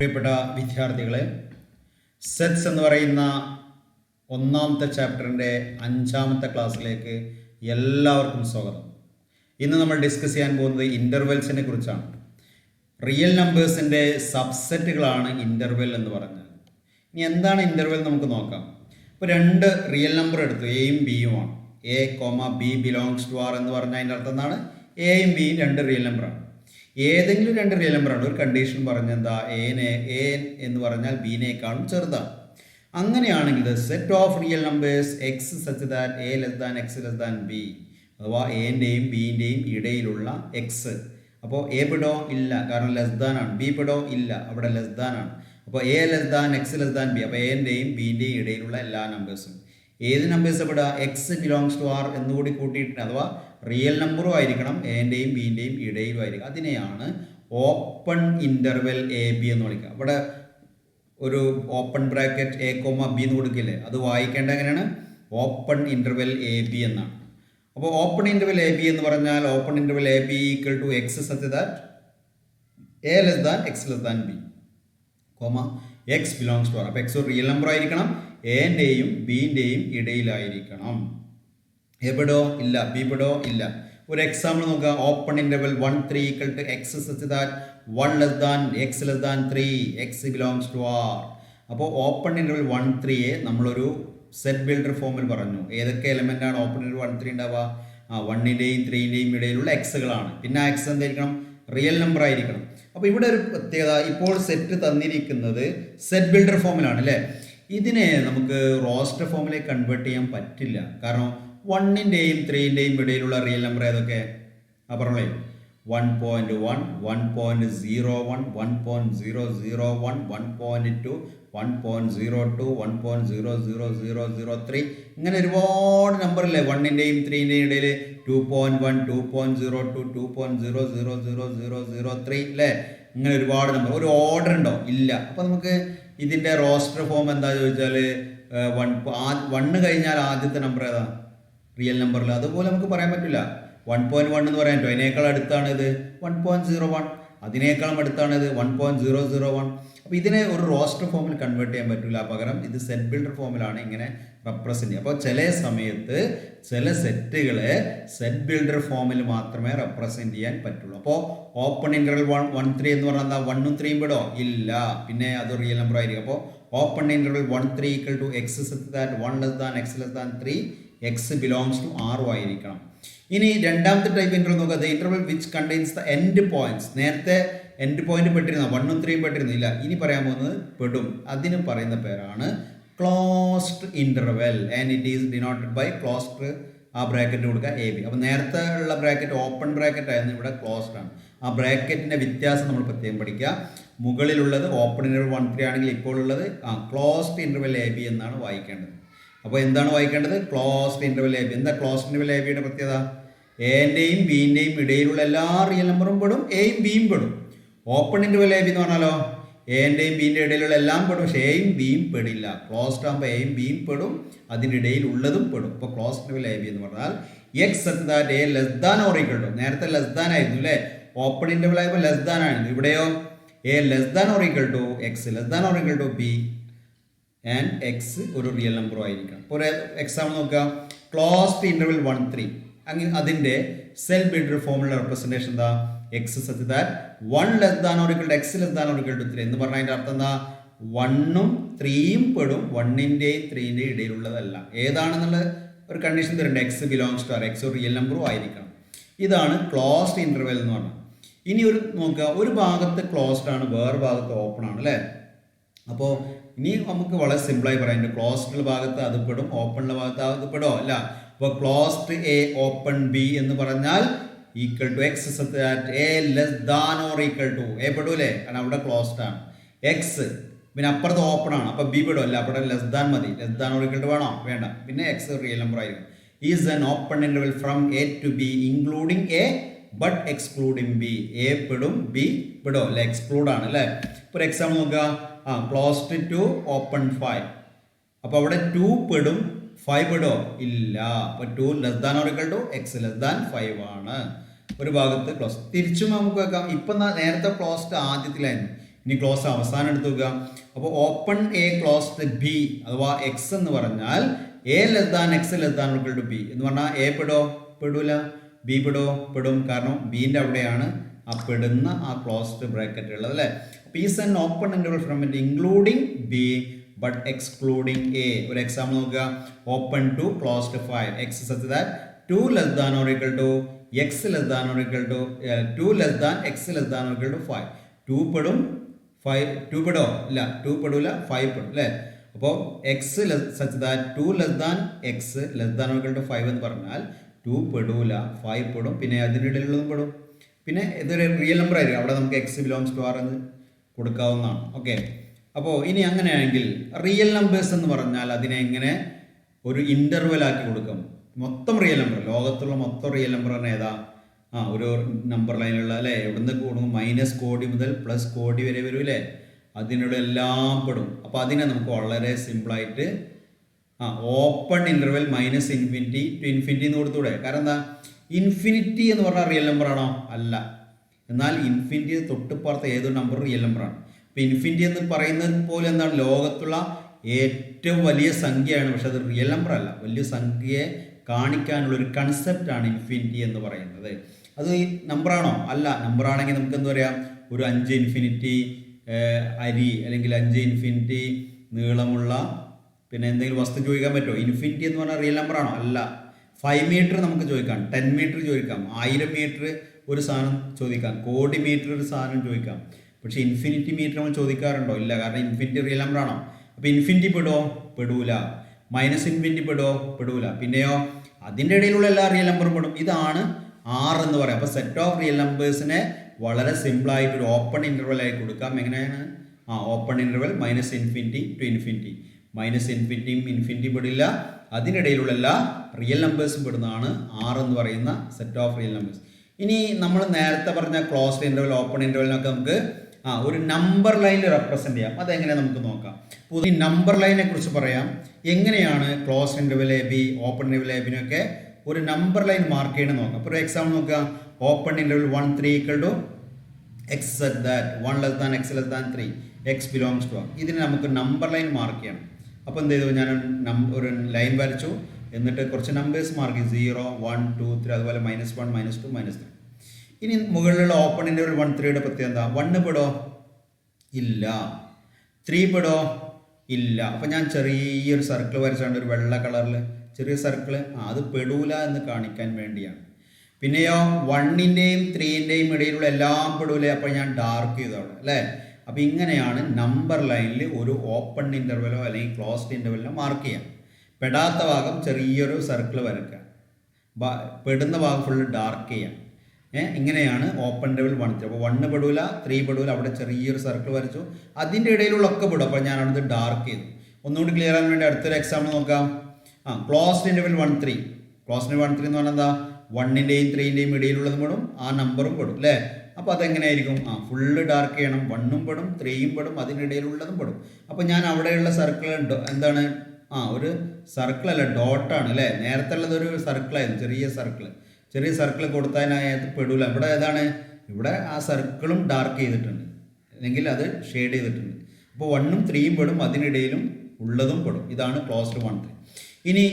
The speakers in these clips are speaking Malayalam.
പ്രിയപ്പെട്ട വിദ്യാർത്ഥികളെ, സെറ്റ്സ് എന്ന് പറയുന്ന ഒന്നാമത്തെ ചാപ്റ്ററിൻ്റെ 5ാമത്തെ ക്ലാസ്സിലേക്ക് എല്ലാവർക്കും സ്വാഗതം. ഇന്ന് നമ്മൾ ഡിസ്കസ് ചെയ്യാൻ പോകുന്നത് ഇൻ്റർവെൽസിനെ കുറിച്ചാണ്. റിയൽ നമ്പേഴ്സിൻ്റെ സബ്സെറ്റുകളാണ് ഇൻ്റർവെൽ എന്ന് പറഞ്ഞാൽ. ഇനി എന്താണ് ഇൻ്റർവെൽ നമുക്ക് നോക്കാം. ഇപ്പോൾ 2 റിയൽ നമ്പർ എടുത്തു, എയും ബിയുമാണ്. A comma B belongs to R എന്ന് പറഞ്ഞാൽ അതിൻ്റെ അർത്ഥം എന്താണ്? എയും ബിയും 2 റിയൽ നമ്പറാണ്. ഏതെങ്കിലും 2 റിയൽ നമ്പറാണ്. ഒരു കണ്ടീഷൻ പറഞ്ഞെന്താ, എ എന്ന് പറഞ്ഞാൽ ബിനേക്കാളും ചെറുതാണ്. അങ്ങനെയാണെങ്കിൽ set of real numbers X such that A less than X less than B, അഥവാ എൻ്റെയും ബിൻ്റെയും ഇടയിലുള്ള എക്സ്. അപ്പോൾ എ പെടോ ഇല്ല, കാരണം ലെസ് ദാൻ ആണ്. ബി പെടോ ഇല്ല, അവിടെ ലെസ് ദാൻ ആണ്. അപ്പോൾ A less than X less than B, അപ്പോൾ എൻ്റെയും ബിൻ്റെയും ഇടയിലുള്ള എല്ലാ നമ്പേഴ്സും. ഏത് നമ്പേഴ്സ് പെടുക? എക്സ് ബിലോങ്സ് ടു ആർ എന്നുകൂടി കൂട്ടിയിട്ടുണ്ട്, അഥവാ റിയൽ നമ്പറും ആയിരിക്കണം, എൻ്റെയും ബിൻ്റെയും ഇടയിലും ആയിരിക്കും. അതിനെയാണ് ഓപ്പൺ ഇൻ്റർവെൽ എ ബി എന്ന് വിളിക്കുക. അവിടെ ഒരു open bracket A comma B എന്ന് കൊടുക്കില്ലേ, അത് വായിക്കേണ്ട എങ്ങനെയാണ്? ഓപ്പൺ ഇൻ്റർവെൽ എ ബി എന്നാണ്. അപ്പോൾ ഓപ്പൺ ഇൻ്റർവെൽ എ ബി എന്ന് പറഞ്ഞാൽ open interval A B equal to X such that A less than X less than B comma X belongs to R. അപ്പോൾ എക്സ് ഒരു റിയൽ നമ്പർ ആയിരിക്കണം, എൻ്റെയും ബിൻ്റെയും ഇടയിലായിരിക്കണം. എ പെടോ ഇല്ല, ബി പെടോ ഇല്ല. ഒരു എക്സാമ്പിൾ നോക്കുക. Open interval 1 3 equal to X such that 1 less than X less than 3 X belongs to R. അപ്പോൾ ഓപ്പൺ ഇൻ്റർവെൽ 1 3യെ നമ്മളൊരു സെറ്റ് ബിൽഡർ ഫോമിൽ പറഞ്ഞു. ഏതൊക്കെ എലമെൻ്റ് ആണ് ഓപ്പൺ ഇൻ്റർവെൽ 1 3 ഉണ്ടാവുക? 1ൻ്റെയും 3ൻ്റെയും ഇടയിലുള്ള എക്സുകളാണ്. പിന്നെ ആ എക്സ് എന്തായിരിക്കണം? റിയൽ നമ്പർ ആയിരിക്കണം. അപ്പോൾ ഇവിടെ ഒരു പ്രത്യേകത, ഇപ്പോൾ സെറ്റ് തന്നിരിക്കുന്നത് സെറ്റ് ബിൽഡർ ഫോമിലാണ് അല്ലേ. ഇതിനെ നമുക്ക് റോസ്റ്റർ ഫോമിലേക്ക് കൺവേർട്ട് ചെയ്യാൻ പറ്റില്ല. കാരണം 1ൻ്റെയും 3ൻ്റെയും ഇടയിലുള്ള റിയൽ നമ്പർ ഏതൊക്കെ? പറഞ്ഞേ, 1.1 1.01 1.001 1.2 1.02 1.00003 ഇങ്ങനെ ഒരുപാട് നമ്പറില്ലേ 1ൻ്റെയും 3ൻ്റെയും ഇടയിൽ. 2.1 2.02 2.00003 അല്ലേ. ഇങ്ങനെ ഒരുപാട് നമ്പർ. ഒരു ഓർഡർ ഉണ്ടോ? ഇല്ല. അപ്പോൾ നമുക്ക് ഇതിൻ്റെ റോസ്റ്റർ ഫോം എന്താ ചോദിച്ചാൽ 1 കഴിഞ്ഞാൽ ആദ്യത്തെ നമ്പർ ഏതാ? റിയൽ നമ്പറിൽ. അതുപോലെ നമുക്ക് പറയാൻ പറ്റില്ല. 1.1 എന്ന് പറയാൻ പറ്റുമോ? അതിനേക്കാൾ അടുത്താണ് ഇത് 1.01, അതിനേക്കാളും അടുത്താണ് ഇത് 1.001. അപ്പോൾ ഇതിനെ ഒരു റോസ്റ്റർ ഫോമിൽ കൺവേർട്ട് ചെയ്യാൻ പറ്റില്ല. പകരം ഇത് സെറ്റ് ബിൽഡർ ഫോമിലാണ് ഇങ്ങനെ റെപ്രസെൻറ്റ് ചെയ്യുക. അപ്പോൾ ചില സമയത്ത് ചില സെറ്റുകളെ സെറ്റ് ബിൽഡർ ഫോമിൽ മാത്രമേ റെപ്രസെൻറ്റ് ചെയ്യാൻ പറ്റുള്ളൂ. അപ്പോൾ ഓപ്പൺ ഇൻ്റർവെൽ 1 3 എന്ന് പറഞ്ഞാൽ എന്താ? 1ഉം 3യും പെടോ ഇല്ല, പിന്നെ അത് റിയൽ നമ്പർ ആയിരിക്കും. അപ്പോൾ open interval 1 3 equal to X such that 1 less than X less than 3 X belongs to R ആയിരിക്കണം. ഇനി രണ്ടാമത്തെ ടൈപ്പ് ഇൻ്റർവെൽ നോക്കുക. The interval which contains the end points. നേരത്തെ എൻഡ് പോയിന്റ് പെട്ടിരുന്ന 1ഉം 3യും പെട്ടിരുന്നില്ല. ഇനി പറയാൻ പോകുന്നത് പെടും. അതിന് പറയുന്ന പേരാണ് closed interval and it is denoted by closed. ആ ബ്രാക്കറ്റ് കൊടുക്കുക എ ബി. അപ്പോൾ നേരത്തെ ഉള്ള ബ്രാക്കറ്റ് ഓപ്പൺ ബ്രാക്കറ്റ് ആയിരുന്നു, ഇവിടെ ക്ലോസ്ഡ് ആണ്. ആ ബ്രാക്കറ്റിൻ്റെ വ്യത്യാസം നമ്മൾ പ്രത്യേകം പഠിക്കുക. മുകളിലുള്ളത് ഓപ്പൺ ഇൻ്റർവെൽ 1 3 ആണെങ്കിൽ ഇപ്പോൾ ഉള്ളത് ക്ലോസ്ഡ് ഇൻ്റർവെൽ എ ബി എന്നാണ് വായിക്കേണ്ടത്. അപ്പോൾ എന്താണ് വായിക്കേണ്ടത്? Closed interval A B. എന്താ ക്ലോസ്ഡ് ഇൻ്റർവെൽ എ ബിയുടെ പ്രത്യേകത? എൻ്റെയും ബിൻ്റെയും ഇടയിലുള്ള എല്ലാ റിയൽ നമ്പറും പെടും, എയും ബിയും പെടും. ഓപ്പൺ ഇൻ്റർവെൽ എ ബി എന്ന് പറഞ്ഞാലോ എൻ്റെയും ബിൻ്റെ ഇടയിലുള്ള എല്ലാം പെടും, പക്ഷേ എയും ബിയും പെടില്ല. ക്ലോസ്ഡ് ആകുമ്പോൾ എയും ബിയും പെടും, അതിനിടയിൽ ഉള്ളതും പെടും. അപ്പോൾ ക്ലോസ്ഡ് ഇൻ്റർവെൽ എ ബി എന്ന് പറഞ്ഞാൽ X such that A less than or equal to. നേരത്തെ ലെസ് ദാൻ ആയിരുന്നു അല്ലേ, ഓപ്പൺ ഇൻ്റർവെൽ ആയപ്പോൾ ലെസ് ദാൻ ആയിരുന്നു. ഇവിടെയോ A less than or equal to X less than or equal to B and X ഒരു റിയൽ നമ്പറും ആയിരിക്കണം. ഇപ്പോൾ ഒരു എക്സാമ്പിൾ നോക്കുക. ക്ലോസ്ഡ് ഇൻ്റർവെൽ 1 3 അങ്ങനെ അതിൻ്റെ സെൽ ബിൽഡർ ഫോമിലുള്ള റെപ്രസെൻറ്റേഷൻ എന്താ? X such that 1 less than or equal to X less than or equal to 3 എന്ന് പറഞ്ഞാൽ അതിൻ്റെ അർത്ഥം എന്താ? 1ഉം 3യും പെടും, 1ൻ്റെയും 3ൻ്റെയും ഇടയിലുള്ളതല്ല. ഏതാണെന്നുള്ള ഒരു കണ്ടീഷൻ തരുന്നുണ്ട്. X belongs to R, X ഒരു റിയൽ നമ്പറും ആയിരിക്കണം. ഇതാണ് ക്ലോസ്ഡ് ഇൻ്റർവെൽ എന്ന് പറഞ്ഞാൽ. ഇനി ഒരു നോക്കുക, ഒരു ഭാഗത്ത് ക്ലോസ്ഡ് ആണ്, വേറെ ഭാഗത്ത് ഓപ്പൺ ആണ് അല്ലേ. അപ്പോൾ ഇനി നമുക്ക് വളരെ സിമ്പിളായി പറയാം. ക്ലോസ്ഡ് ഭാഗത്ത് അത് പെടും, ഓപ്പണിലെ ഭാഗത്ത് അത് പെടോ അല്ല. അപ്പോൾ ക്ലോസ്ഡ് എ ഓപ്പൺ ബി എന്ന് പറഞ്ഞാൽ equal to X such that A less than or equal to A പെടൂലേ, കാരണം അവിടെ ക്ലോസ്ഡ് ആണ്. എക്സ് പിന്നെ അപ്പുറത്ത് ഓപ്പൺ ആണ്, അപ്പോൾ ബി പെടും അല്ല, അവിടെ ലെസ് ദാൻ മതി. Less than or equal to വേണോ? വേണ്ട. പിന്നെ എക്സ് റിയൽ നമ്പർ ആയിരിക്കും. Is an open interval from A to B including A but excluding B. A പെടും, ബി പെടോ അല്ലെ, എക്സ്ക്ലൂഡ് ആണ് അല്ലേ. ഇപ്പോൾ ഒരു എക്സാമ്പിൾ നോക്കുക. Closed two open 5. അപ്പോൾ അവിടെ 2 പെടും, 5 പെടോ ഇല്ല. അപ്പോൾ 2 less than or equal to X less than 5 ആണ്. ഒരു ഭാഗത്ത് ക്ലോസ്. തിരിച്ചും നമുക്ക് വെക്കാം. ഇപ്പം നേരത്തെ ക്ലോസ്ഡ് ആദ്യത്തിലായിരുന്നു, ഇനി ക്ലോസ് അവസാനം എടുത്ത് നോക്കുക. അപ്പോൾ ഓപ്പൺ എ ക്ലോസ്ഡ് ബി അഥവാ എക്സ് എന്ന് പറഞ്ഞാൽ A less than X less than equal to B എന്ന് പറഞ്ഞാൽ എ പെടോ പെടൂല, ബി പെടോ പെടും. കാരണം ബീൻ്റെ അവിടെയാണ് ആ പെടുന്ന ആ ക്ലോസ്ഡ് ബ്രാക്കറ്റ് ഉള്ളത് അല്ലേ. അപ്പോൾ is an open interval from it including B but excluding A. ഒരു എക്സാമ്പിൾ നോക്കുക. Open two closed 5 X such that 2 less than or equal to X less than or equal to 2 less than X less than or equal to 5. 2 പെടും 5 2 പെടോ ഇല്ല, 2 പെടൂല 5 പെടും അല്ലേ. അപ്പോൾ X such that 2 less than X less than or equal to 5 എന്ന് പറഞ്ഞാൽ 2 പെടൂല 5 പെടും, പിന്നെ അതിൻ്റെ ഇടയിലുള്ളതും പെടും. പിന്നെ ഇതൊരു റിയൽ നമ്പർ ആയിരിക്കും, അവിടെ നമുക്ക് എക്സ് ബിലോങ്സ് ടു ആർ എന്ന് കൊടുക്കാവുന്നതാണ്. ഓക്കെ. അപ്പോൾ ഇനി അങ്ങനെയാണെങ്കിൽ റിയൽ നമ്പേഴ്സ് എന്ന് പറഞ്ഞാൽ അതിനെ എങ്ങനെ ഒരു ഇൻ്റർവെൽ ആക്കി കൊടുക്കാം? മൊത്തം റിയൽ നമ്പർ, ലോകത്തുള്ള മൊത്തം റിയൽ നമ്പർ തന്നെ ഏതാ? ഒരു നമ്പർ ലൈനിലുള്ള അല്ലേ, എവിടുന്ന് കൂടും മൈനസ് കോടി മുതൽ പ്ലസ് കോടി വരെ വരും അല്ലേ, അതിനോട് എല്ലാം പെടും. അപ്പോൾ അതിനെ നമുക്ക് വളരെ സിമ്പിളായിട്ട് open interval minus infinity to infinity എന്ന് കൊടുത്തൂടെ? കാരണം എന്താ, ഇൻഫിനിറ്റി എന്ന് പറഞ്ഞാൽ റിയൽ നമ്പർ ആണോ? അല്ല. എന്നാൽ ഇൻഫിനിറ്റി തൊട്ടുപ്പുറത്ത് ഏതൊരു നമ്പർ റിയൽ നമ്പറാണ്. ഇപ്പോൾ ഇൻഫിനിറ്റി എന്ന് പറയുന്നത് പോലെ എന്താണ്, ലോകത്തുള്ള ഏറ്റവും വലിയ സംഖ്യയാണ്, പക്ഷെ അത് റിയൽ നമ്പർ അല്ല. വലിയ സംഖ്യയെ കാണിക്കാനുള്ളൊരു കൺസെപ്റ്റാണ് ഇൻഫിനിറ്റി എന്ന് പറയുന്നത്. അത് നമ്പറാണോ? അല്ല. നമ്പറാണെങ്കിൽ നമുക്ക് എന്താ പറയാം, ഒരു 5 ഇൻഫിനിറ്റി അരി അല്ലെങ്കിൽ 5 ഇൻഫിനിറ്റി നീളമുള്ള പിന്നെ എന്തെങ്കിലും വസ്തു ചോദിക്കാൻ പറ്റുമോ? ഇൻഫിനിറ്റി എന്ന് പറഞ്ഞാൽ റിയൽ നമ്പറാണോ? അല്ല. 5 മീറ്റർ നമുക്ക് ചോദിക്കാം, 10 മീറ്റർ ചോദിക്കാം, 1000 മീറ്റർ ഒരു സാധനം ചോദിക്കാം, കോടി മീറ്റർ ഒരു സാധനം ചോദിക്കാം. പക്ഷേ ഇൻഫിനിറ്റി മീറ്റർ നമ്മൾ ചോദിക്കാറുണ്ടോ? ഇല്ല. കാരണം ഇൻഫിനിറ്റി റിയൽ നമ്പറാണോ? അപ്പോൾ ഇൻഫിനിറ്റി പെടുമോ? പെടൂല. മൈനസ് ഇൻഫിനിറ്റി പെടുമോ? പെടൂല. പിന്നെയോ അതിൻ്റെ ഇടയിലുള്ള എല്ലാ റിയൽ നമ്പറും പെടും. ഇതാണ് R എന്ന് പറയാം. അപ്പോൾ സെറ്റ് ഓഫ് റിയൽ നമ്പേഴ്സിനെ വളരെ സിമ്പിളായിട്ട് ഒരു ഓപ്പൺ ഇൻ്റർവെൽ ആയി കൊടുക്കാം. എങ്ങനെയാണ്? Open interval minus infinity to infinity. Minus ഇൻഫിനിറ്റിയും ഇൻഫിനിറ്റി പെടില്ല, അതിനിടയിലുള്ള എല്ലാ റിയൽ നമ്പേഴ്സും പെടുന്നതാണ് R എന്ന് പറയുന്ന സെറ്റ് ഓഫ് റിയൽ നമ്പേഴ്സ്. ഇനി നമ്മൾ നേരത്തെ പറഞ്ഞ ക്ലോസ്ഡ് ഇൻ്റർവെൽ ഓപ്പൺ ഇൻ്റർവെലിനൊക്കെ നമുക്ക് ഒരു നമ്പർ ലൈനിൽ റെപ്രസെൻ്റ് ചെയ്യാം. അതെങ്ങനെ നമുക്ക് നോക്കാം. ഈ നമ്പർ ലൈനെ കുറിച്ച് പറയാം. എങ്ങനെയാണ് closed interval A B open interval A ബിനൊക്കെ ഒരു നമ്പർ ലൈൻ മാർക്ക് ചെയ്യണം നോക്കാം. അപ്പോൾ ഒരു എക്സാമ്പിൾ നോക്കുക. Open interval 1 3 equal to X such that 1 less than X less than 3 X belongs to R. ഇതിന് നമുക്ക് നമ്പർ ലൈൻ മാർക്ക് ചെയ്യണം. അപ്പോൾ എന്ത് ചെയ്തു, ഞാൻ ഒരു ലൈൻ വരച്ചു, എന്നിട്ട് കുറച്ച് നമ്പേഴ്സ് മാർക്ക് ചെയ്തു. 0 1 2 3 അതുപോലെ -1 -2 -3. ഇനി മുകളിലുള്ള ഓപ്പൺ ഇൻ്റർവെൽ 1 3യുടെ പ്രത്യേകത എന്താ? 1 പെടോ? ഇല്ല. 3 പെടോ? ഇല്ല. അപ്പം ഞാൻ ചെറിയൊരു സർക്കിൾ വരച്ചാണ്ട് ഒരു വെള്ള കളറിൽ ചെറിയ സർക്കിൾ, അത് പെടൂല എന്ന് കാണിക്കാൻ വേണ്ടിയാണ്. പിന്നെയോ 1ൻ്റെയും 3ൻ്റെയും ഇടയിലുള്ള എല്ലാം പെടൂലേ, അപ്പോൾ ഞാൻ ഡാർക്ക് ചെയ്തു അവിടെ അല്ലേ. അപ്പോൾ ഇങ്ങനെയാണ് നമ്പർ ലൈനിൽ ഒരു ഓപ്പൺ ഇൻ്റർവെലോ അല്ലെങ്കിൽ ക്ലോസ്ഡ് ഇൻ്റർവെല്ലോ മാർക്ക് ചെയ്യാം. പെടാത്ത ഭാഗം ചെറിയൊരു സർക്കിൾ വരയ്ക്കുക, പെടുന്ന ഭാഗം ഫുള്ള് ഡാർക്ക് ചെയ്യാം. ഇങ്ങനെയാണ് ഓപ്പൺ ഇൻ്റർവെൽ 1 3. അപ്പോൾ 1 പെടൂല 3 പെടൂല, അവിടെ ചെറിയൊരു സർക്കിൾ വരച്ചു, അതിൻ്റെ ഇടയിലുള്ള ഒക്കെ പെടും. അപ്പോൾ ഞാൻ അവിടുന്ന് ഡാർക്ക് ചെയ്തു. ഒന്നുകൂടി ക്ലിയർ ആകാൻ വേണ്ടി അടുത്തൊരു എക്സാമ്പിൾ നോക്കാം. Closed interval 1 3. ക്ലോസ്ഡ് 1 3 എന്ന് പറഞ്ഞാൽ എന്താ, 1ൻ്റെയും 3ൻ്റെയും ഇടയിലുള്ളതും പെടും, ആ നമ്പറും പെടും അല്ലേ. അപ്പോൾ അതെങ്ങനെയായിരിക്കും? ഫുള്ള് ഡാർക്ക് ചെയ്യണം. 1ഉം പെടും 3യും പെടും, അതിനിടയിലുള്ളതും പെടും. അപ്പോൾ ഞാൻ അവിടെയുള്ള സർക്കിൾ എന്താണ്, ഒരു സർക്കിളല്ല ഡോട്ടാണ് അല്ലേ. നേരത്തെ ഉള്ളത് ഒരു സർക്കിളായിരുന്നു, ചെറിയ സർക്കിൾ കൊടുത്തതിനകത്ത് പെടൂല. ഇവിടെ ഏതാണ്, ഇവിടെ ആ സർക്കിളും ഡാർക്ക് ചെയ്തിട്ടുണ്ട് അല്ലെങ്കിൽ അത് ഷെയ്ഡ് ചെയ്തിട്ടുണ്ട്. അപ്പോൾ 1ഉം 3യും പെടും, അതിനിടയിലും ഉള്ളതും പെടും. ഇതാണ് ക്ലോസ്ഡ് 1 3. ഇനി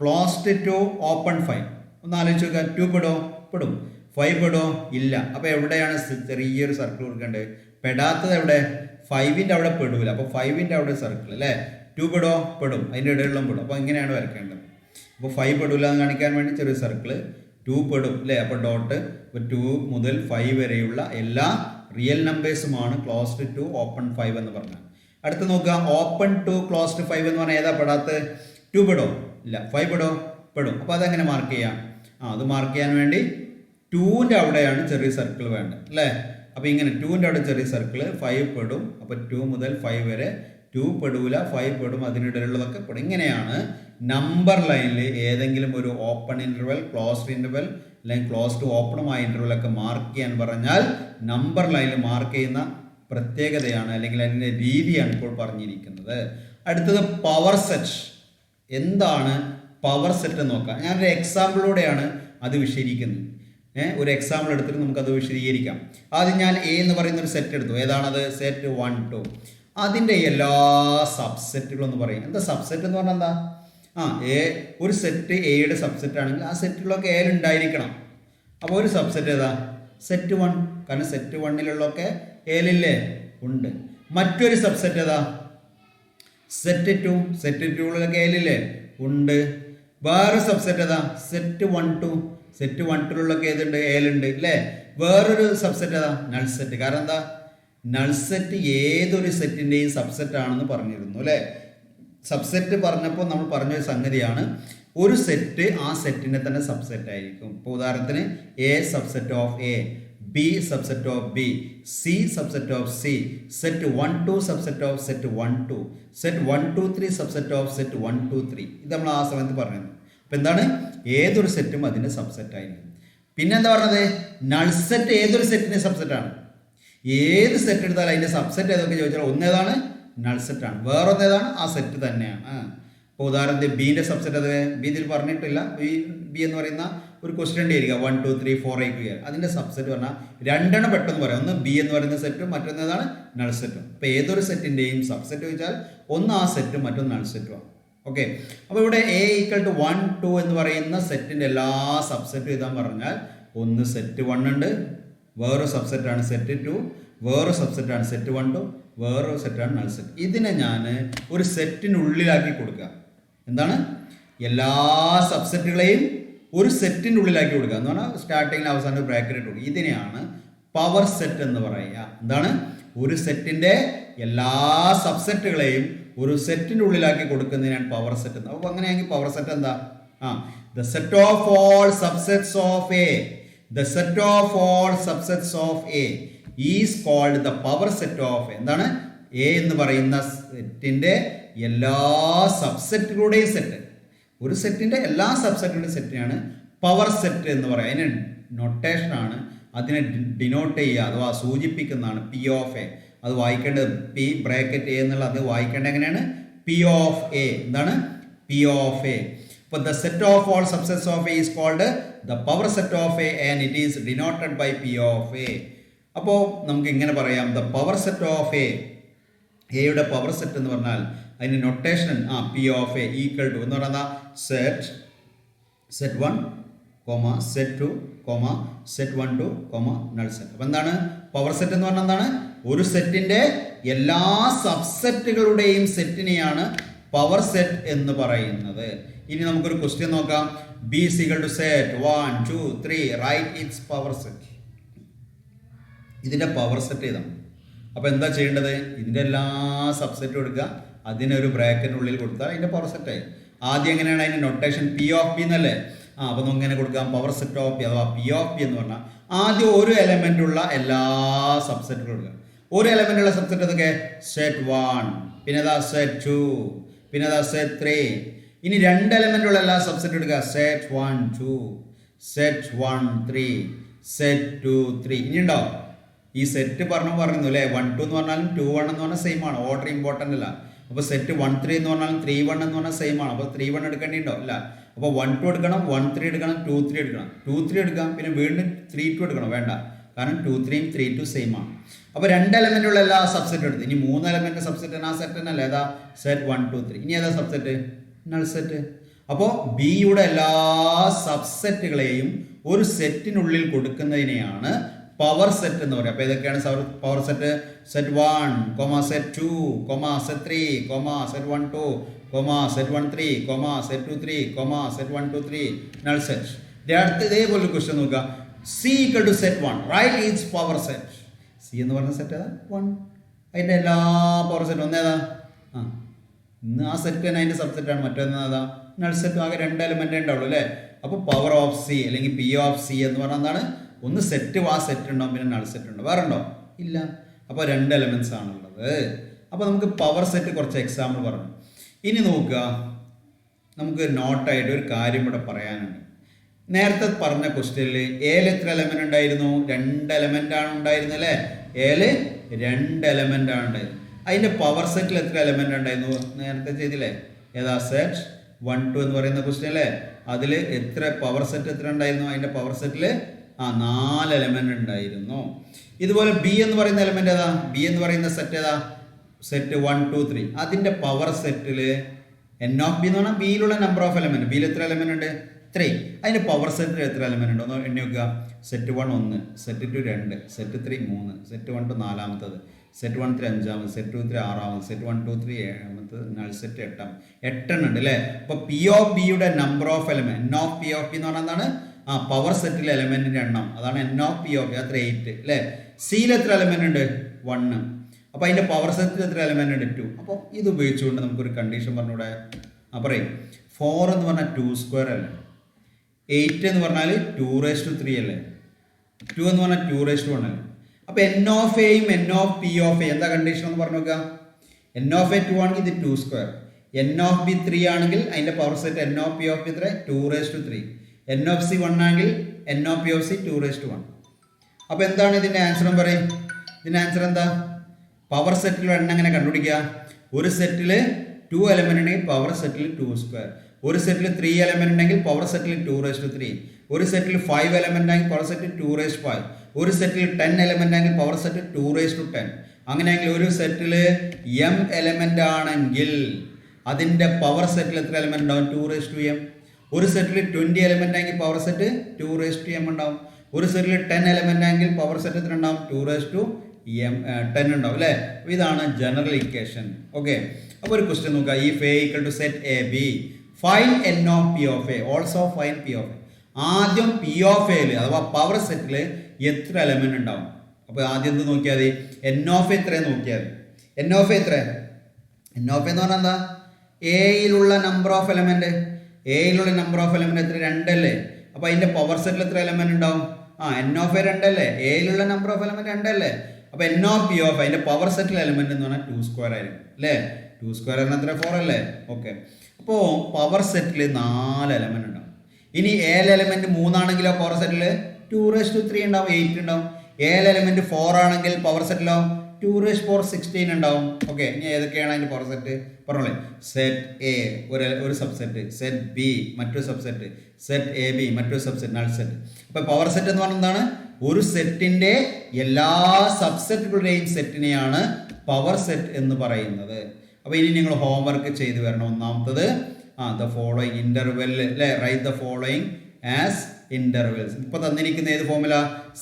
ക്ലോസ്ഡ് ടു ഓപ്പൺ 5 ഒന്ന് ആലോചിച്ച് നോക്കുക. 2 പെടോ? പെടും. 5 പെടോ? ഇല്ല. അപ്പോൾ എവിടെയാണ് ചെറിയൊരു സർക്കിൾ കൊടുക്കേണ്ടത്? പെടാത്തത് എവിടെ? 5ൻ്റെ അവിടെ പെടൂല. അപ്പോൾ 5ൻ്റെ അവിടെ സർക്കിൾ അല്ലേ. 2 പെടോ? പെടും, അതിൻ്റെ ഇടയിലുള്ള പെടും. അപ്പോൾ ഇങ്ങനെയാണ് വരയ്ക്കേണ്ടത്. അപ്പോൾ 5 പെടൂല എന്ന് കാണിക്കാൻ വേണ്ടി ചെറിയ സർക്കിൾ, 2 പെടും അല്ലേ, അപ്പോൾ ഡോട്ട്. ഇപ്പോൾ 2 മുതൽ 5 വരെയുള്ള എല്ലാ റിയൽ നമ്പേഴ്സുമാണ് ക്ലോസ്ഡ് ടു ഓപ്പൺ 5 എന്ന് പറഞ്ഞാൽ. അടുത്ത് നോക്കുക. ഓപ്പൺ ടു ക്ലോസ്ഡ് 5 എന്ന് പറഞ്ഞാൽ ഏതാ പെടാത്ത? 2 പെടോ? ഇല്ല. 5 പെടോ? പെടും. അപ്പോൾ അതെങ്ങനെ മാർക്ക് ചെയ്യാം? അത് മാർക്ക് ചെയ്യാൻ വേണ്ടി 2ൻ്റെ അവിടെയാണ് ചെറിയ സർക്കിൾ വേണ്ടത് അല്ലേ. അപ്പോൾ ഇങ്ങനെ 2ൻ്റെ അവിടെ ചെറിയ സർക്കിൾ, 5 പെടും. അപ്പോൾ 2 മുതൽ 5 വരെ 2 പെടൂല, 5 പെടും, അതിനിടയിലുള്ളതൊക്കെ പെടും. ഇങ്ങനെയാണ് നമ്പർ ലൈനിൽ ഏതെങ്കിലും ഒരു ഓപ്പൺ ഇൻ്റർവെൽ, ക്ലോസ്ഡ് ഇൻ്റർവെൽ അല്ലെങ്കിൽ ക്ലോസ്ഡ് ഓപ്പണുമായ ഇൻ്റർവെലൊക്കെ മാർക്ക് ചെയ്യാൻ പറഞ്ഞാൽ നമ്പർ ലൈനിൽ മാർക്ക് ചെയ്യുന്ന പ്രത്യേകതയാണ് അല്ലെങ്കിൽ അതിൻ്റെ രീതിയാണ് ഇപ്പോൾ പറഞ്ഞിരിക്കുന്നത്. അടുത്തത് പവർ സെറ്റ്. എന്താണ് പവർ സെറ്റ് നോക്കാം. ഞാനൊരു എക്സാമ്പിളിലൂടെയാണ് അത് വിശദീകരിക്കുന്നത്. ഒരു എക്സാമ്പിൾ എടുത്തിട്ട് നമുക്കത് വിശദീകരിക്കാം. ആദ്യം ഞാൻ എ എന്ന് പറയുന്ന ഒരു സെറ്റ് എടുത്തു. ഏതാണത്? സെറ്റ് 1 2. അതിൻ്റെ എല്ലാ സബ്സെറ്റുകളും എന്ന് പറയും. എന്താ സബ്സെറ്റ് എന്ന് പറഞ്ഞാൽ എന്താ? എ ഒരു സെറ്റ് എയുടെ സബ്സെറ്റ് ആണെങ്കിൽ ആ സെറ്റുകളൊക്കെ എയിൽ ഉണ്ടായിരിക്കണം. അപ്പോൾ ഒരു സബ്സെറ്റ് ഏതാ? സെറ്റ് 1. കാരണം സെറ്റ് 1-ലുള്ളൊക്കെ എയിലില്ലേ? ഉണ്ട്. മറ്റൊരു സബ്സെറ്റ് ഏതാ? സെറ്റ് 2. സെറ്റ് 2-ലൊക്കെ എയിലില്ലേ? ഉണ്ട്. വേറെ സബ്സെറ്റ് ഏതാ? സെറ്റ് 1 2. സെറ്റ് 1 2-ലുള്ളൊക്കെ ഏതുണ്ട്? എയിലുണ്ട് അല്ലേ? വേറൊരു സബ്സെറ്റ് ഏതാ? Null set. കാരണം എന്താ? നൾ സെറ്റ് ഏതൊരു സെറ്റിൻ്റെയും സബ്സെറ്റ് ആണെന്ന് പറഞ്ഞിരുന്നു അല്ലേ? സബ്സെറ്റ് പറഞ്ഞപ്പോൾ നമ്മൾ പറഞ്ഞൊരു സംഗതിയാണ്, ഒരു സെറ്റ് ആ സെറ്റിൻ്റെ തന്നെ സബ്സെറ്റ് ആയിരിക്കും. ഇപ്പോൾ ഉദാഹരണത്തിന് A subset of A, B subset of B, C subset of C, set 1 2 subset of set 1 2, set 1 2 3 subset of set 1 2 3. ഇത് നമ്മൾ ആ സമയത്ത് പറഞ്ഞത്. അപ്പോൾ എന്താണ്? ഏതൊരു സെറ്റും അതിൻ്റെ സബ്സെറ്റ് ആയിരിക്കും. പിന്നെ എന്താ പറഞ്ഞത്? നൾ സെറ്റ് ഏതൊരു സെറ്റിൻ്റെ സബ്സെറ്റ് ആണ്. ഏത് സെറ്റ് എടുത്താലും അതിൻ്റെ സബ്സെറ്റ് ഏതൊക്കെ ചോദിച്ചാൽ ഒന്നേതാണ്? നൾ സെറ്റ് ആണ്. വേറൊന്ന് ഏതാണ്? ആ സെറ്റ് തന്നെയാണ്. ഇപ്പോൾ ഉദാഹരണത്തിന് ബീൻ്റെ സബ്സെറ്റ് അത് ബി ഇതിൽ പറഞ്ഞിട്ടില്ല. ബി എന്ന് പറയുന്ന ഒരു ക്വസ്റ്റ്യൻ ആയിരിക്കുക 1 2 3 4 8 അതിൻ്റെ സബ്സെറ്റ് പറഞ്ഞാൽ രണ്ടെണ്ണം പെട്ടെന്ന് പറയാം. ഒന്ന് ബി എന്ന് പറയുന്ന സെറ്റും മറ്റൊന്ന് ഏതാണ്? നൾ സെറ്റും. അപ്പോൾ ഏതൊരു സെറ്റിൻ്റെയും സബ്സെറ്റ് ചോദിച്ചാൽ ഒന്ന് ആ സെറ്റും മറ്റൊന്ന് നൾ സെറ്റുമാണ്. ഓക്കെ. അപ്പോൾ ഇവിടെ എ = 1 2 എന്ന് പറയുന്ന സെറ്റിൻ്റെ എല്ലാ സബ്സെറ്റും എഴുതാൻ പറഞ്ഞാൽ ഒന്ന് സെറ്റ് 1 ഉണ്ട്, വേറൊരു സബ്സെറ്റാണ് സെറ്റ് 2, വേറൊരു സബ്സെറ്റാണ് സെറ്റ് 1 2, വേറൊരു സെറ്റാണ് നൾ സെറ്റ്. ഇതിനെ ഞാൻ ഒരു സെറ്റിനുള്ളിലാക്കി കൊടുക്കുക. എന്താണ്? എല്ലാ സബ്സെറ്റുകളെയും ഒരു സെറ്റിൻ്റെ ഉള്ളിലാക്കി കൊടുക്കുക എന്ന് പറഞ്ഞാൽ സ്റ്റാർട്ടിങ്ങിൽ അവസാനം ബ്രാക്കറ്റ് ഇട്ട് കൊടുക്കുക. ഇതിനെയാണ് പവർ സെറ്റ് എന്ന് പറയുക. എന്താണ്? ഒരു സെറ്റിൻ്റെ എല്ലാ സബ്സെറ്റുകളെയും ഒരു സെറ്റിൻ്റെ ഉള്ളിലാക്കി കൊടുക്കുന്നതിനാണ് പവർ സെറ്റ് എന്ന്. അപ്പോൾ അങ്ങനെയാണെങ്കിൽ പവർ സെറ്റ് എന്താ? The set of all subsets of A, the set of all subsets of A is called the power set of A. എന്താണ്? എ എന്ന് പറയുന്ന സെറ്റിൻ്റെ എല്ലാ സബ്സെറ്റുകളുടെയും സെറ്റ്, ഒരു സെറ്റിൻ്റെ എല്ലാ സബ്സെറ്റുകളുടെയും സെറ്റിനാണ് പവർ സെറ്റ് എന്ന് പറയുക. അതിന് നൊട്ടേഷനാണ്, അതിനെ ഡിനോട്ട് ചെയ്യുക അഥവാ സൂചിപ്പിക്കുന്നതാണ് പി ഓഫ് എ. അത് വായിക്കേണ്ടത് പി ബ്രാക്കറ്റ് എ എന്നുള്ള അത് വായിക്കേണ്ടത് എങ്ങനെയാണ്? P of A. എന്താണ്? P of A. But the set of all subsets of A is called the power set of A and it is denoted by P of A. അപ്പോൾ നമുക്ക് ഇങ്ങനെ പറയാം, the power set of A, എയുടെ പവർ സെറ്റ് എന്ന് പറഞ്ഞാൽ അതിന് notation P of A equal to എന്ന് പറയുന്ന set 1, set 2, set 1 2, null set. അപ്പോൾ എന്താണ് പവർ സെറ്റ് എന്ന് പറഞ്ഞാൽ? എന്താണ്? ഒരു സെറ്റിൻ്റെ എല്ലാ സബ്സെറ്റുകളുടെയും സെറ്റിനെയാണ് പവർ സെറ്റ് എന്ന് പറയുന്നത്. ഇനി നമുക്കൊരു ക്വസ്റ്റ്യൻ നോക്കാം. B = set 1 2 3 write its power set. ഇതിൻ്റെ പവർ സെറ്റ് ചെയ്താൽ അപ്പോൾ എന്താ ചെയ്യേണ്ടത്? ഇതിൻ്റെ എല്ലാ സബ്സെറ്റും എടുക്കുക, അതിനൊരു ബ്രാക്കറ്റിനുള്ളിൽ കൊടുത്താൽ അതിൻ്റെ പവർ സെറ്റായി. ആദ്യം എങ്ങനെയാണ് അതിൻ്റെ നൊട്ടേഷൻ? പി ഓഫ് പി എന്നല്ലേ? അപ്പോൾ നമുക്ക് ഇങ്ങനെ കൊടുക്കാം പവർ സെറ്റ് ഓഫ് പി അഥവാ പി ഓഫ് പി എന്ന് പറഞ്ഞാൽ ആദ്യം ഒരു എലമെൻ്റുള്ള എല്ലാ സബ്സെറ്റുകളും എടുക്കുക. ഒരു എലമെൻ്റുള്ള സബ്സെറ്റ് ഏതൊക്കെ? സെറ്റ് 1, പിന്നെ അതാ സെറ്റ് 2, പിന്നെ അതാ സെറ്റ് 3. ഇനി രണ്ട് എലമെൻ്റുള്ള എല്ലാ സബ്സെറ്റ് എടുക്കുക. Set 1 2, set 1 3, set 2 3. ഇനി ഉണ്ടോ? ഈ സെറ്റ് പറഞ്ഞു അല്ലേ? 1 2 എന്ന് പറഞ്ഞാലും 2 1 എന്ന് പറഞ്ഞാൽ സെയിം ആണ്, ഓർഡർ ഇമ്പോർട്ടൻ്റ് അല്ല. അപ്പോൾ സെറ്റ് 1 3 എന്ന് പറഞ്ഞാലും 3 1 എന്ന് പറഞ്ഞാൽ സെയിം ആണ്. അപ്പോൾ 3 1 എടുക്കേണ്ടിയുണ്ടോ? ഇല്ല. അപ്പോൾ 1 2 എടുക്കണം, 1 3 എടുക്കണം, 2 3 എടുക്കണം, 2 3 എടുക്കാം, പിന്നെ വീണ്ടും 3 2 എടുക്കണം. വേണ്ട, കാരണം 2 3 3 2 സെയിം ആണ്. അപ്പോൾ രണ്ട് എലമെൻ്റുള്ള എല്ലാ സബ്സെറ്റ് എടുത്ത് ഇനി 3 എലമെൻ്റ് സബ്സെറ്റ് ആ സെറ്റ് തന്നെ അല്ലേ? ഏതാ? സെറ്റ് 1 2 3. ഇനി ഏതാ സബ്സെറ്റ്? Null set. അപ്പോൾ ബിയുടെ എല്ലാ സബ്സെറ്റുകളെയും ഒരു സെറ്റിനുള്ളിൽ കൊടുക്കുന്നതിനെയാണ് പവർ സെറ്റ് എന്ന് പറയുക. അപ്പോൾ ഇതൊക്കെയാണ് power set. Set 1, set 2, set 3, set 1 2, set 1 3, set 2 3, set 1 2 3 null set. അടുത്ത ഇതേപോലെ ക്വസ്റ്റ്യൻ നോക്കുക. C = set 1 write each power set. C എന്ന് പറഞ്ഞ സെറ്റ് ഏതാ? 1. അതിൻ്റെ എല്ലാ പവർ സെറ്റ് ഒന്നേതാ? ഇന്ന് ആ സെറ്റ് തന്നെ അതിൻ്റെ സബ്സെറ്റാണ്. മറ്റൊന്ന് ഏതാ? Null set. ആകെ രണ്ട് എലമെൻ്റേ ഉണ്ടാവുള്ളൂ അല്ലേ? അപ്പോൾ പവർ ഓഫ് സി അല്ലെങ്കിൽ പി ഓഫ് സി എന്ന് പറഞ്ഞാൽ എന്താണ്? ഒന്ന് സെറ്റ് ആ സെറ്റ് ഉണ്ടാവും, പിന്നെ നൾ സെറ്റ് ഉണ്ട്. വേറെ ഉണ്ടോ? ഇല്ല. അപ്പോൾ രണ്ട് എലമെൻറ്റ്സ് ആണുള്ളത്. അപ്പോൾ നമുക്ക് പവർ സെറ്റ് കുറച്ച് എക്സാമ്പിൾ പറഞ്ഞു. ഇനി നോക്കുക, നമുക്ക് നോട്ടായിട്ട് ഒരു കാര്യം ഇവിടെ പറയാനുണ്ട്. നേരത്തെ പറഞ്ഞ ക്വസ്റ്റ്യനിൽ എയിൽ എത്ര എലമെൻ്റ് ഉണ്ടായിരുന്നു? 2 എലമെൻ്റ് ആണ് ഉണ്ടായിരുന്നത് അല്ലേ? എയിൽ 2 എലമെൻ്റ് ആണ് ഉണ്ടായിരുന്നത്. അതിൻ്റെ പവർ സെറ്റിൽ എത്ര എലമെൻ്റ് ഉണ്ടായിരുന്നു? നേരത്തെ ചെയ്തില്ലേ? ഏതാ? സെറ്റ് 1 2 എന്ന് പറയുന്ന ക്വസ്റ്റ്യൻ അല്ലേ? അതിൽ എത്ര പവർ സെറ്റ് എത്ര ഉണ്ടായിരുന്നു? അതിൻ്റെ പവർ സെറ്റിൽ 4 എലമെന്റ് ഉണ്ടായിരുന്നു. ഇതുപോലെ ബി എന്ന് പറയുന്ന എലമെന്റ് ഏതാ? ബി എന്ന് പറയുന്ന സെറ്റ് ഏതാ? സെറ്റ് 1 2 3. അതിന്റെ power settle N of B എന്ന് പറഞ്ഞാൽ ബിയിലുള്ള നമ്പർ ഓഫ് എലമെന്റ്. ബിയിൽ എത്ര എലമെന്റ് ഉണ്ട്? 3. അതിന്റെ പവർ സെറ്റിൽ എത്ര എലമെന്റ് ഉണ്ട്? ഒന്ന് എണ്ണി നോക്കുക. സെറ്റ് 1 1, സെറ്റ് 2 2, സെറ്റ് 3 3, സെറ്റ് 1 2 നാലാമത്തത്, സെറ്റ് 1 3 അഞ്ചാമത്, സെറ്റ് 2 3 ആറാമത്, സെറ്റ് 1 2 3 ഏഴാമത്തത്, നൾ സെറ്റ് 8 ഉണ്ട് അല്ലേ? അപ്പൊ പി ഓഫ് ബിയുടെ number of element, N of P of B എന്ന് പറഞ്ഞാൽ എന്താണ്? പവർ സെറ്റിലെ എലമെന്റിന്റെ എണ്ണം, അതാണ് N of P of B. അത്ര 8 അല്ലേ? സിയിൽ എത്ര എലമെന്റ് ഉണ്ട്? 1. അപ്പൊ അതിന്റെ പവർ സെറ്റിൽ എത്ര എലമെന്റ് ഉണ്ട്? 2. അപ്പോൾ ഇത് ഉപയോഗിച്ചുകൊണ്ട് നമുക്കൊരു കണ്ടീഷൻ പറഞ്ഞൂടെ? പറയും 4 എന്ന് പറഞ്ഞാൽ 2² അല്ലേ? 8 എന്ന് പറഞ്ഞാൽ 2⁻³ അല്ലേ? 2 എന്ന് പറഞ്ഞാൽ 2⁻1 അല്ലേ? അപ്പൊ എൻ ഓഫ് എയും N of P of A എന്താ കണ്ടീഷൻ എന്ന് പറഞ്ഞു നോക്കുക. എൻ ഓഫ് എ 2 ആണെങ്കിൽ ഇത് 2². എൻ ഓഫ് ബി 3 ആണെങ്കിൽ അതിന്റെ power set N of P of B എത്ര? 2⁻3. എൻ ഓഫ് സി 1 ആണെങ്കിൽ N of P of C 2⁻1. അപ്പൊ എന്താണ് ഇതിന്റെ ആൻസർ എന്ന് പറയും? ഇതിന്റെ ആൻസർ എന്താ? പവർ സെറ്റിലുള്ള എണ്ണം എങ്ങനെ കണ്ടുപിടിക്കുക? ഒരു സെറ്റിൽ 2 എലമെന്റ് ഉണ്ടെങ്കിൽ പവർ സെറ്റിൽ 2². ഒരു സെറ്റിൽ 3 എലമെന്റ് ഉണ്ടെങ്കിൽ പവർ സെറ്റിൽ 2⁻3. ഒരു സെറ്റിൽ 5 എലമെന്റ് ആണെങ്കിൽ പവർ സെറ്റിൽ 2⁻5. ഒരു സെറ്റിൽ 10 എലമെന്റ് ആണെങ്കിൽ പവർ സെറ്റിൽ 2⁻10. അങ്ങനെയെങ്കിൽ ഒരു സെറ്റിൽ m എലമെന്റ് ആണെങ്കിൽ അതിന്റെ പവർ സെറ്റിൽ എത്ര എലമെന്റ് ഉണ്ടാവും? 2⁻m. ഒരു സെറ്റിൽ 20 എലമെന്റ് ആണെങ്കിൽ പവർ സെറ്റ് 2⁻m ഉണ്ടാവും. ഒരു സെറ്റിൽ 10 എലമെന്റ് ആണെങ്കിൽ പവർ സെറ്റ് എത്ര ഉണ്ടാവും? 2⁻10 ഉണ്ടാവും അല്ലേ? ഇതാണ് ജനറൽ ഇക്വേഷൻ. ഓക്കെ, അപ്പോൾ ഒരു ക്വസ്റ്റ്യൻ നോക്കുക. ഈ A equal to set A B, find N of P of A, also find P of A. ആദ്യം പി ഓഫ് എയിൽ അഥവാ പവർ സെറ്റിൽ എത്ര എലമെന്റ് ഉണ്ടാവും? അപ്പോൾ ആദ്യം എന്ത് നോക്കിയാൽ മതി? എൻ ഓഫ് എ എത്രയും നോക്കിയാൽ മതി. എൻ ഓഫ് എ എത്ര? എൻ ഓഫ് എന്ന് പറഞ്ഞാൽ എന്താ? എയിലുള്ള നമ്പർ ഓഫ് എലമെന്റ്. എയിലുള്ള നമ്പർ ഓഫ് എലമെന്റ് എത്ര? 2 അല്ലേ? അപ്പോൾ അതിന്റെ പവർ സെറ്റിൽ എത്ര എലമെന്റ് ഉണ്ടാവും? എൻ ഓഫ് എ 2 അല്ലേ? എയിലുള്ള നമ്പർ ഓഫ് എലമെന്റ് 2 അല്ലേ? അപ്പോൾ എൻ ഓഫ് പി ഓഫ് അതിന്റെ പവർ സെറ്റിൽ എലമെന്റ് എന്ന് പറഞ്ഞാൽ 2² ആയിരിക്കും അല്ലേ? 2² പറഞ്ഞാൽ എത്ര? 4 അല്ലേ? ഓക്കെ, അപ്പോൾ പവർ സെറ്റിൽ 4 എലമെന്റ് ഉണ്ടാവും. ഇനി ഏഴ് എലമെന്റ് 3 ആണെങ്കിലോ പവർ സെറ്റിൽ 2⁻3 ഉണ്ടാവും, 8 ഉണ്ടാവും. ഏഴ് എലമെന്റ് 4 ആണെങ്കിൽ പവർ സെറ്റിലോ 2⁻4 16 ഉണ്ടാവും. ഓക്കെ, ഇനി ഏതൊക്കെയാണ് അതിന്റെ പവർ സെറ്റ് പറഞ്ഞോളെ? സെറ്റ് എ ഒരു സബ്സെറ്റ്, സെറ്റ് ബി മറ്റൊരു സബ്സെറ്റ്, സെറ്റ് എ ബി മറ്റൊരു സബ്സെറ്റ്, നൾ സെറ്റ്. അപ്പൊ പവർ സെറ്റ് എന്ന് പറഞ്ഞാൽ എന്താണ്? ഒരു സെറ്റിന്റെ എല്ലാ സബ്സെറ്റുകളുടെയും സെറ്റിനെയാണ് പവർ സെറ്റ് എന്ന് പറയുന്നത്. അപ്പൊ ഇനി നിങ്ങൾ ഹോംവർക്ക് ചെയ്തു വരണം. ഒന്നാമത്തത് ദ ഫോളോയിങ് ഇന്റർവെൽ അല്ലെ? Write the following as intervals. ഇപ്പൊ തന്നിരിക്കുന്ന ഏത് ഫോമുല?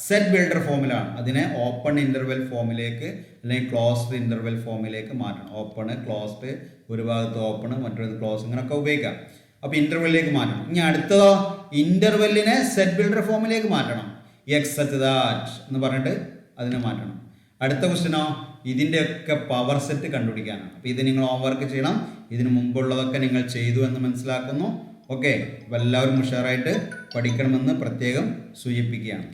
Set builder formula. അതിനെ ഓപ്പൺ ഇന്റർവെൽ ഫോമിലേക്ക് അല്ലെങ്കിൽ ക്ലോസ്ഡ് ഇന്റർവെൽ ഫോമിലേക്ക് മാറ്റണം. ഓപ്പൺ ക്ലോസ്ഡ്, ഒരു ഭാഗത്ത് ഓപ്പൺ മറ്റൊരു ക്ലോസ്, ഇങ്ങനെയൊക്കെ ഉപയോഗിക്കാം. അപ്പൊ ഇന്റർവെല്ലിലേക്ക് മാറ്റണം. ഇനി അടുത്തതോ ഇന്റർവെല്ലിനെ സെറ്റ് ബിൽഡർ ഫോമിലേക്ക് മാറ്റണം. എക്സെപ്റ്റ് ദാറ്റ് എന്ന് പറഞ്ഞിട്ട് അതിനെ മാറ്റണം. അടുത്ത ക്വസ്റ്റ്യനോ ഇതിൻ്റെയൊക്കെ പവർ സെറ്റ് കണ്ടുപിടിക്കാനാണ്. അപ്പോൾ ഇത് നിങ്ങൾ ഹോംവർക്ക് ചെയ്യണം. ഇതിന് മുമ്പുള്ളതൊക്കെ നിങ്ങൾ ചെയ്തു എന്ന് മനസ്സിലാക്കുന്നു. ഓക്കെ, അപ്പോൾ എല്ലാവരും ഉഷാറായിട്ട് പഠിക്കണമെന്ന് പ്രത്യേകം സൂചിപ്പിക്കുകയാണ്.